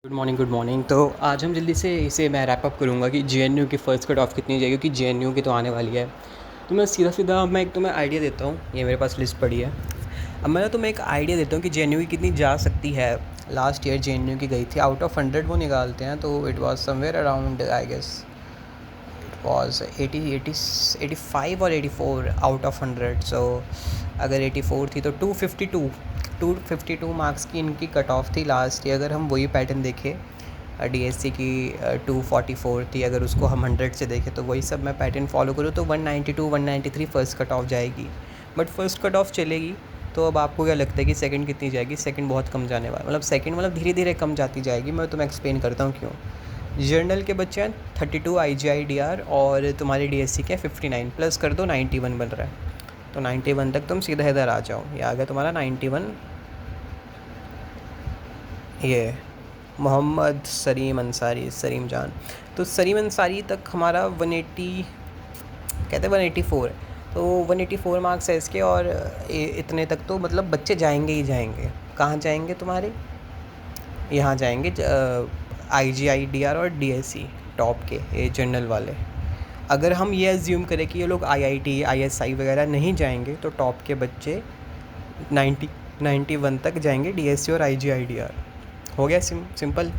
Good morning. तो आज हम जल्दी से इसे मैं रैप अप करूँगा कि जेएनयू की फ़र्स्ट कट ऑफ कितनी जाएगी, क्योंकि जेएनयू की तो आने वाली है। तो मैं सीधा मैं एक तुम्हें आइडिया देता हूँ, ये मेरे पास लिस्ट पड़ी है। अब मैं तुम्हें एक आइडिया देता हूँ कि जेएनयू की कितनी जा सकती है। लास्ट ईयर जेएनयू की गई थी आउट ऑफ 100, वो निकालते हैं तो it was somewhere around I guess it was 85 और 84 आउट ऑफ 100। सो अगर 84 थी तो 252 मार्क्स की इनकी कट ऑफ थी लास्ट ईयर। अगर हम वही पैटर्न देखें, डीएससी की 244 थी, अगर उसको हम 100 से देखें तो वही सब मैं पैटर्न फॉलो करूँ तो 192 193 फर्स्ट कट ऑफ जाएगी। बट फर्स्ट कट ऑफ चलेगी तो अब आपको क्या लगता है कि सेकंड कितनी जाएगी? सेकंड बहुत कम जाने वाला, मतलब सेकंड मतलब धीरे धीरे कम जाती जाएगी। मैं तुम्हें एक्सप्लेन करता हूँ क्यों। जर्नल के बच्चे हैं 32 IGIDR और तुम्हारे डीएससी के 59 प्लस कर दो 91 बन रहा है। तो 91 तक तुम सीधा इधर आ जाओ, ये आ गया तुम्हारा 91। ये मोहम्मद सलीम अंसारी, सलीम जान, तो सलीम अंसारी तक हमारा 180 कहते हैं 184 है, तो 184 मार्क्स है इसके। और इतने तक तो मतलब बच्चे जाएंगे ही जाएंगे। कहाँ जाएंगे तुम्हारे? यहाँ जाएंगे IGIDR और DSC टॉप के, ये जनरल वाले। अगर हम ये अज्यूम करें कि ये लोग IIT ISI वगैरह नहीं जाएंगे तो टॉप के बच्चे 91 तक जाएंगे DSC और IGIDR। हो गया सिंपल।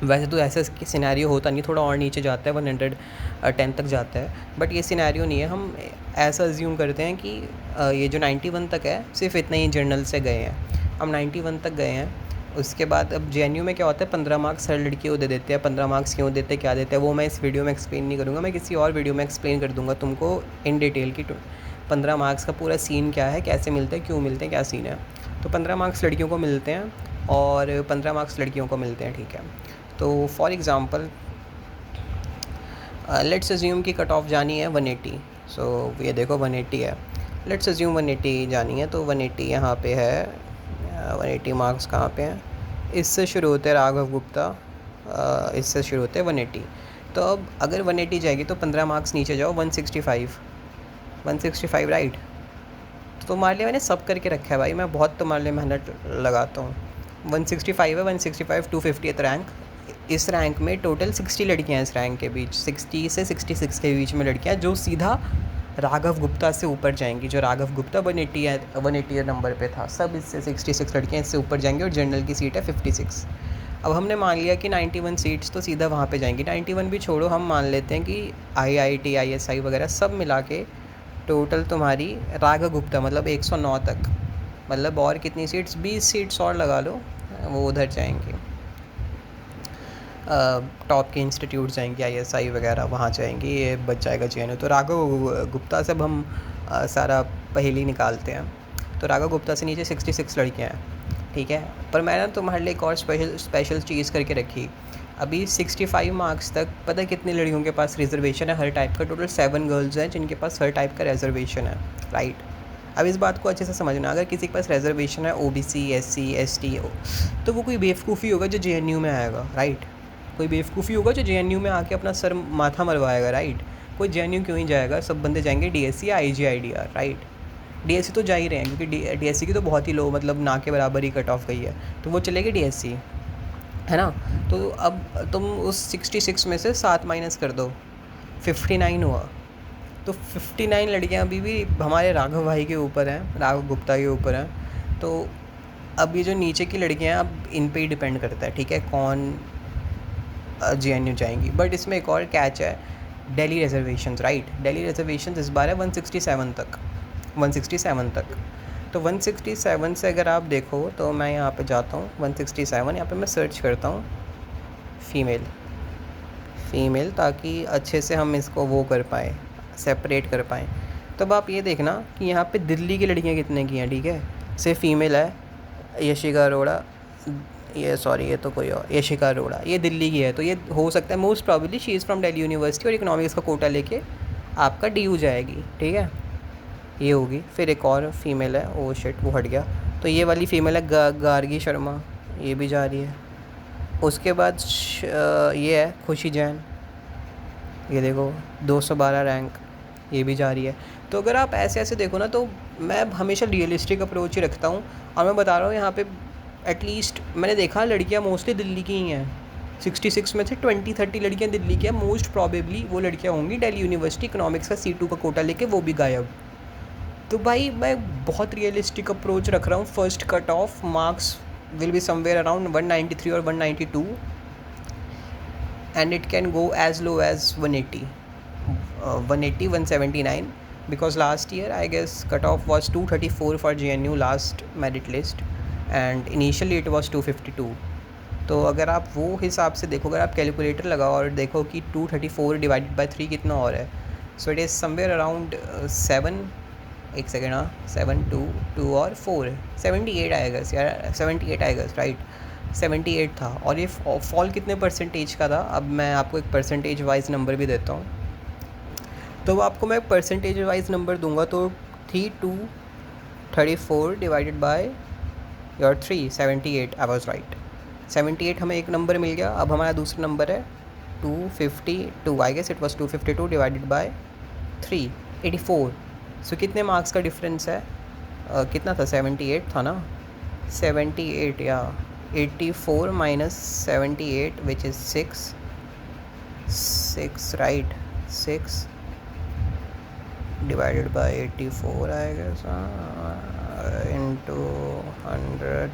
वैसे तो ऐसा सिनेरियो होता नहीं, थोड़ा और नीचे जाता है, 110 तक जाता है, बट ये सिनेरियो नहीं है। हम ऐसा अज्यूम करते हैं कि ये जो 91 तक है सिर्फ इतने ही जर्नल से गए हैं। हम 91 तक गए हैं, उसके बाद अब जेएनयू में क्या होता है, 15 मार्क्स हर लड़की को दे देते हैं। 15 मार्क्स क्यों देते हैं, क्या देते हैं, वो मैं इस वीडियो में एक्सप्लेन नहीं करूँगा, मैं किसी और वीडियो में एक्सप्लेन कर दूँगा तुमको इन डिटेल की 15 मार्क्स का पूरा सीन क्या है, कैसे मिलते हैं, क्यों मिलते हैं, क्या सीन है। तो 15 मार्क्स लड़कियों को मिलते हैं और 15 मार्क्स लड़कियों को मिलते हैं, ठीक है। तो फॉर एग्ज़ाम्पल लेट्स अज्यूम की कट ऑफ जानी है 180। सो ये देखो 180 है, लेट्स अज्यूम 180 जानी है, तो 180 यहाँ पे है। 180 मार्क्स कहाँ पे हैं? इससे शुरू होते हैं राघव गुप्ता, इससे शुरू होते हैं 180। तो अब अगर 180 जाएगी तो 15 मार्क्स नीचे जाओ, 165 राइट। तो तुम्हारे लिए मैंने सब करके रखा है भाई, मैं बहुत तुम्हारे लिए मेहनत लगाता हूँ। 165 है, 165 250th रैंक। इस रैंक में टोटल 60 लड़कियाँ हैं, इस रैंक के बीच 60 से 66 के बीच में लड़कियाँ जो सीधा राघव गुप्ता से ऊपर जाएंगी। जो राघव गुप्ता 180 नंबर पे था, सब इससे 66 लड़कियाँ इससे ऊपर जाएंगी और जनरल की सीट है 56। अब हमने मान लिया कि 91 सीट्स तो सीधा वहाँ पे जाएंगी। 91 भी छोड़ो, हम मान लेते हैं कि IIT ISI वगैरह सब मिला के टोटल तुम्हारी राघव गुप्ता मतलब 109 तक, मतलब और कितनी सीट्स, 20 सीट्स और लगा लो, वो उधर जाएंगे, टॉप के इंस्टीट्यूट जाएंगे, ISI वगैरह वहाँ जाएंगे, ये बच जाएगा जेएनयू। तो राघव गुप्ता से अब हम सारा पहेली निकालते हैं। तो राघव गुप्ता से नीचे 66 लड़कियाँ हैं, ठीक है। पर मैंने तुम्हारे लिए एक और स्पेशल चीज़ करके रखी। अभी 65 मार्क्स तक पता है कितनी लड़कियों के पास रिजर्वेशन है हर टाइप का? टोटल 7 गर्ल्स हैं जिनके पास हर टाइप का रिजर्वेशन है, राइट। अब इस बात को अच्छे से समझना, अगर किसी के पास रिजर्वेशन है OBC SC ST तो वो कोई बेवकूफ़ी होगा जो जेएनयू में आएगा, राइट। कोई बेवकूफ़ी होगा जो जेएनयू में आके अपना सर माथा मरवाएगा, राइट। कोई जेएनयू क्यों ही जाएगा, सब बंदे जाएंगे DSC या IGIDR, राइट। DSC तो जा ही रहे हैं क्योंकि DSC की तो बहुत ही लो, मतलब ना के बराबर ही कट ऑफ गई है, तो वो चलेगी DSC, है ना। तो अब तुम उस 66 में से 7 माइनस कर दो, 59 हुआ। तो 59 लड़कियां अभी भी हमारे राघव भाई के ऊपर हैं, राघव गुप्ता के ऊपर हैं। तो अब ये जो नीचे की लड़कियां हैं, अब इन पे ही डिपेंड करता है, ठीक है, कौन जेएनयू जाएंगी। बट इसमें एक और कैच है, Delhi reservations, right. Delhi reservations इस बार है 167 तक, 167 तक। तो 167 से अगर आप देखो तो मैं यहाँ पे जाता हूँ 167, यहाँ पे मैं सर्च करता हूँ फ़ीमेल, ताकि अच्छे से हम इसको वो कर पाएँ, सेपरेट कर पाएँ। तो अब आप ये देखना कि यहाँ पे दिल्ली की लड़कियाँ कितने की हैं, ठीक है। सिर्फ फीमेल है यशिका अरोड़ा, ये तो कोई और, यशिका अरोड़ा, ये दिल्ली की है। तो ये हो सकता है most probably she is from Delhi university और इकोनॉमिक्स का कोटा लेके आपका DU जाएगी, ठीक है, ये होगी। फिर एक और फीमेल है, ओ शिट वो हट गया, तो ये वाली फ़ीमेल है गार्गी शर्मा, ये भी जा रही है। उसके बाद ये है खुशी जैन, ये देखो 212 रैंक, ये भी जा रही है। तो अगर आप ऐसे ऐसे देखो ना, तो मैं हमेशा रियलिस्टिक अप्रोच ही रखता हूँ। और मैं बता रहा हूँ यहाँ पे एटलीस्ट मैंने देखा लड़कियां मोस्टली दिल्ली की ही हैं, 66 में से 20-30 लड़कियां दिल्ली की हैं, मोस्ट प्रॉबेबली वो लड़कियां होंगी दिल्ली यूनिवर्सिटी इकोनॉमिक्स का C2 का कोटा लेके, वो भी गायब। तो भाई मैं बहुत रियलिस्टिक अप्रोच रख रहा हूँ। First cut off marks will be somewhere around 193 और 192 and it can go as low as 180, 179, because last year I guess cutoff was 234 for JNU last merit list and initially it was 252। तो अगर आप वो हिसाब से देखो, अगर आप कैलकुलेटर लगाओ और देखो कि 234 डिवाइडेड बाई 3 कितना और है, so it is somewhere around 7, एक सेकेंड, हाँ 7 2 और 4 78 आएगा यार, 78 आएगा राइट, 78 था। और ये फॉल कितने परसेंटेज का था, अब मैं आपको एक परसेंटेज वाइज नंबर भी देता हूँ। तो आपको मैं परसेंटेज वाइज नंबर दूंगा, तो 234 divided by your 3, 78, I was right, 78 हमें एक नंबर मिल गया। अब हमारा दूसरा नंबर है 252, I guess it was 252 divided by 3, 84। So कितने मार्क्स का डिफरेंस है, कितना था, 78 था ना, 78 या 84 minus 78 which is 6 right, 6 divided by 84 आएगा इंटू 100,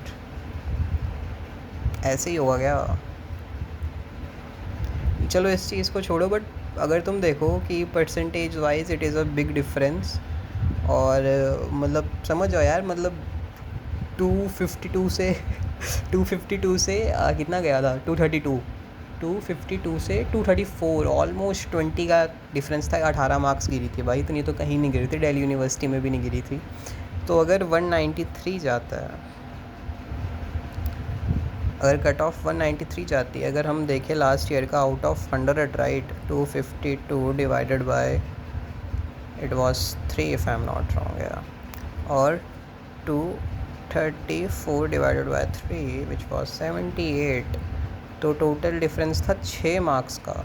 ऐसे ही होगा क्या। चलो इस चीज़ को छोड़ो, बट अगर तुम देखो कि percentage wise it is a big difference, और मतलब समझ जाओ यार, मतलब 252 से 252 से कितना गया था, 252 से 234, ऑलमोस्ट 20 का डिफरेंस था। 18 मार्क्स गिरी थी भाई, इतनी तो कहीं नहीं गिरी थी, दिल्ली यूनिवर्सिटी में भी नहीं गिरी थी। तो अगर 193 जाता है, अगर कट ऑफ 193 जाती है, अगर हम देखें लास्ट ईयर का out of 100 right, 252 divided bye it was 3 if I am not wrong, या और 234 डिवाइडेड बाय 3 विच वाज 78, तो टोटल डिफरेंस था 6 मार्क्स का।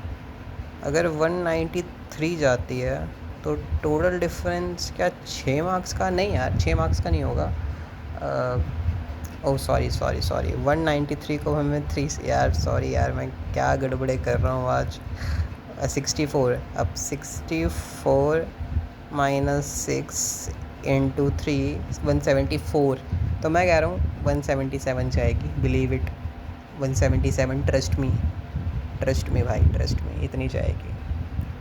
अगर 193 जाती है तो टोटल डिफरेंस क्या 6 मार्क्स का, नहीं यार 6 मार्क्स का नहीं होगा, ओह सॉरी 193 को हमें 3, यार सॉरी यार, मैं क्या गड़बड़े कर रहा हूँ आज। 64, अब 64 माइनस 6 इंटू 3, 174, तो मैं कह रहा हूँ 177 जाएगी, बिलीव इट, 177, ट्रस्ट मी भाई, ट्रस्ट मी, इतनी जाएगी।